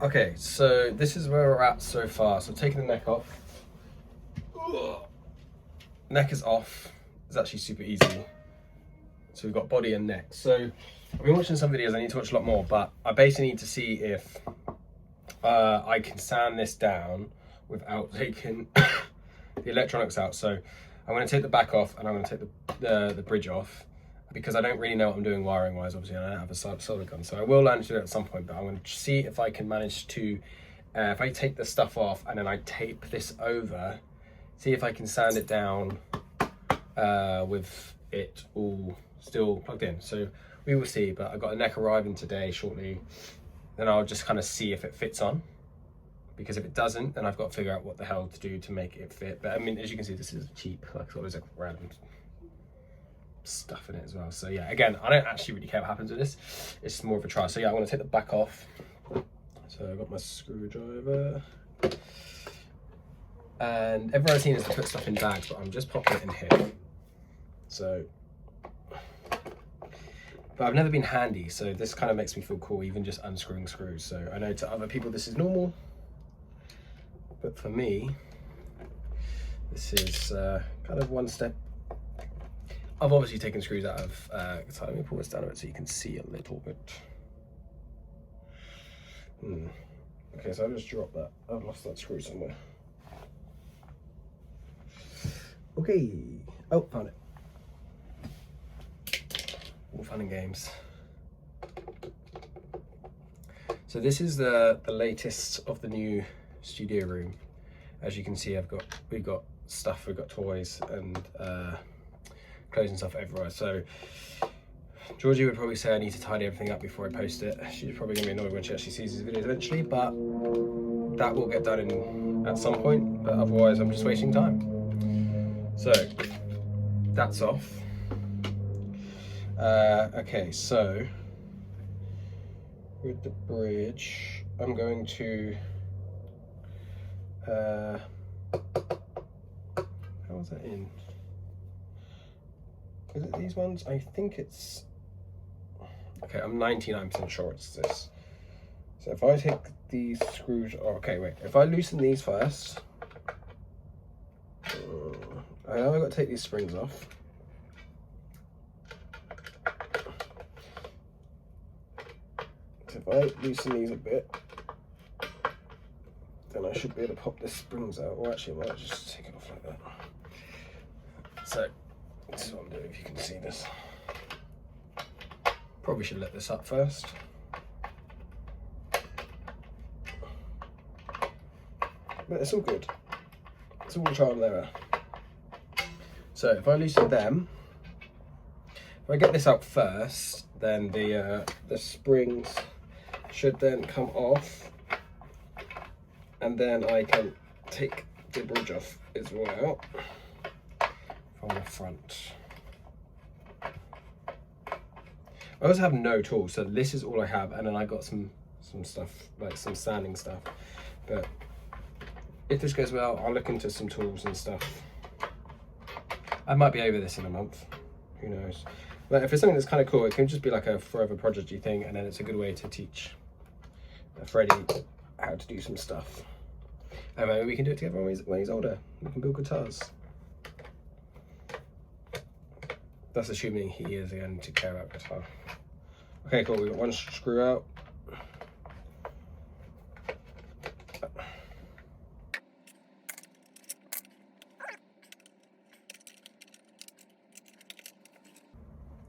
Okay, so this is where we're at so far. So taking the neck off. Neck is off. It's actually super easy. So we've got body and neck. So I've been watching some videos. I need to watch a lot more, but I basically need to see if I can sand this down without taking the electronics out. So I'm going to take the back off and I'm going to take the bridge off, because I don't really know what I'm doing wiring wise. Obviously I don't have a solder gun, so I will learn to do it at some point, but I'm going to see if I can manage to, if I take the stuff off and then I tape this over, see if I can sand it down with it all still plugged in. So we will see, but I've got a neck arriving today shortly. Then I'll just kind of see if it fits on, because if it doesn't, then I've got to figure out what the hell to do to make it fit. But I mean, as you can see, this is cheap, like always like random stuff in it as well. So yeah, again, I don't actually really care what happens with this. It's more of a try. So yeah, I'm going to take the back off. So I've got my screwdriver. And everyone I've seen is to put stuff in bags, but I'm just popping it in here. So, but I've never been handy, so this kind of makes me feel cool, even just unscrewing screws. So I know to other people this is normal, but for me, this is kind of one step. I've obviously taken screws out of, so let me pull this down a bit so you can see a little bit. Okay, so I just dropped that. I've lost that screw somewhere. Okay. Oh, found it. All fun and games. So this is the latest of the new studio room. As you can see, we've got stuff, we've got toys and clothes and stuff everywhere. So Georgie would probably say I need to tidy everything up before I post it. She's probably gonna be annoyed when she actually sees these videos eventually, but that will get done at some point. But otherwise, I'm just wasting time. So that's off. Okay, so with the bridge, I'm going to how is that in? Is it these ones? I think it's, okay, I'm 99% sure it's this. So if I take these screws, oh, okay, wait, if I loosen these first, I know I've got to take these springs off. So if I loosen these a bit, then I should be able to pop the springs out. Or actually, I might just take it off like that. So this is what I'm doing, if you can see this. Probably should let this up first. But it's all good. It's all trial and error. So if I loosen them, if I get this out first, then the springs should then come off, and then I can take the bridge off as well from the front. I also have no tools, so this is all I have, and then I got some stuff, like some sanding stuff. But if this goes well, I'll look into some tools and stuff. I might be over this in a month, who knows. But if it's something that's kind of cool, it can just be like a forever project-y thing, and then it's a good way to teach Freddie how to do some stuff. And maybe we can do it together when he's older. We can build guitars. That's assuming he is going to care about guitar. Okay, cool, we got one screw out.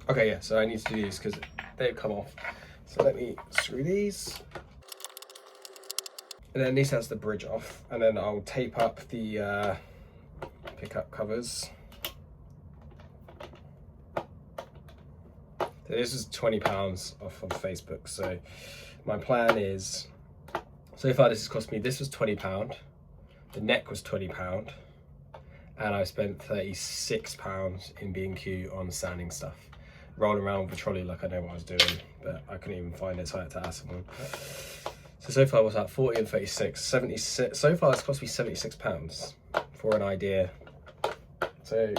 Okay, yeah, so I need to do these because they've come off. So let me screw these. And then this has the bridge off. And then I'll tape up the pickup covers. So this is £20 off on Facebook. So my plan is, so far this has cost me, this was £20. The neck was £20. And I spent £36 in B&Q on sanding stuff. Rolling around with a trolley like I know what I was doing, but I couldn't even find it, so I had to ask someone. So far what's that, 40 and 36, 76, so far it's cost me £76 for an idea. So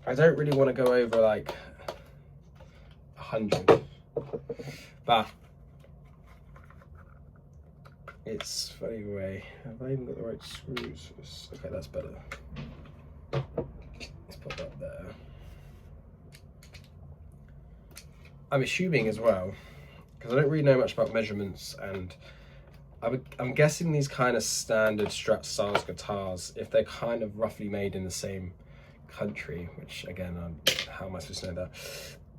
I don't really want to go over like 100, but it's funny way. Have I even got the right screws? Okay, that's better. Let's put that there. I'm assuming as well, because I don't really know much about measurements, and I'm guessing these kind of standard Strat styles guitars, if they're kind of roughly made in the same country, which again, how am I supposed to know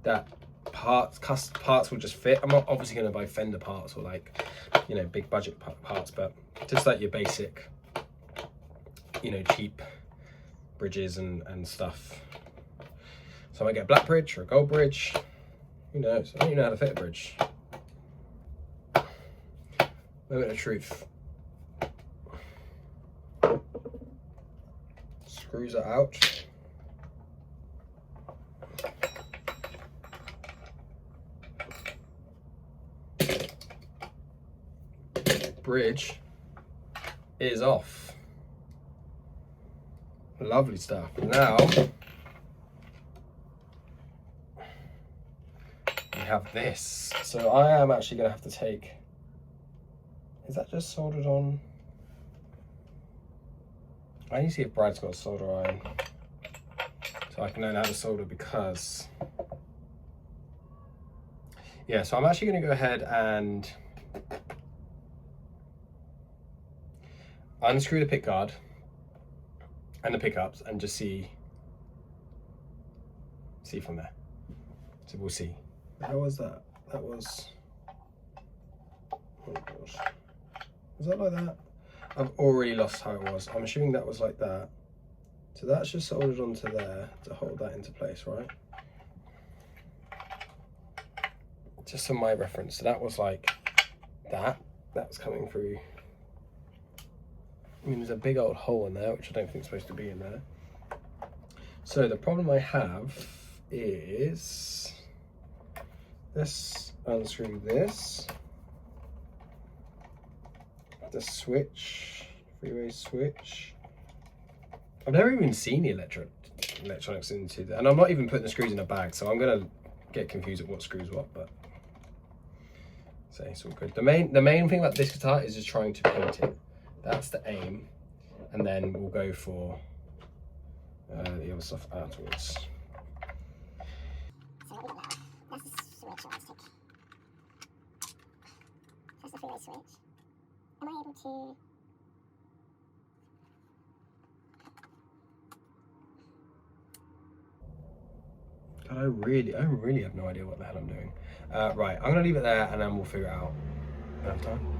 that parts will just fit. I'm not obviously going to buy Fender parts or like, you know, big budget parts, but just like your basic, you know, cheap bridges and stuff. So I might get a black bridge or a gold bridge. Who knows? I don't even know how to fit a bridge. Moment of truth. Screws are out. Bridge is off. Lovely stuff. Now we have this. So I am actually going to have to take. Is that just soldered on? I need to see if Brad's got a solder iron, so I can learn how to solder, because yeah, so I'm actually going to go ahead and unscrew the pick guard and the pickups and just see from there. So we'll see. How was that? That was, oh gosh. Was that like that? I've already lost how it was. I'm assuming that was like that. So that's just soldered onto there to hold that into place, right? Just for my reference. So that was like that. That's coming through. I mean, there's a big old hole in there, which I don't think is supposed to be in there. So the problem I have is let's unscrew this. The switch, three-way switch. I've never even seen the electronics into that, and I'm not even putting the screws in a bag, so I'm gonna get confused at what screws what. But so it's all good. The main thing about this guitar is just trying to paint it. That's the aim, and then we'll go for the other stuff afterwards. So what we got now, that's the switch on this stick. That's the three-way switch. Am I able to... God, I really have no idea what the hell I'm doing. Right, I'm gonna leave it there and then we'll figure it out. Do I have time?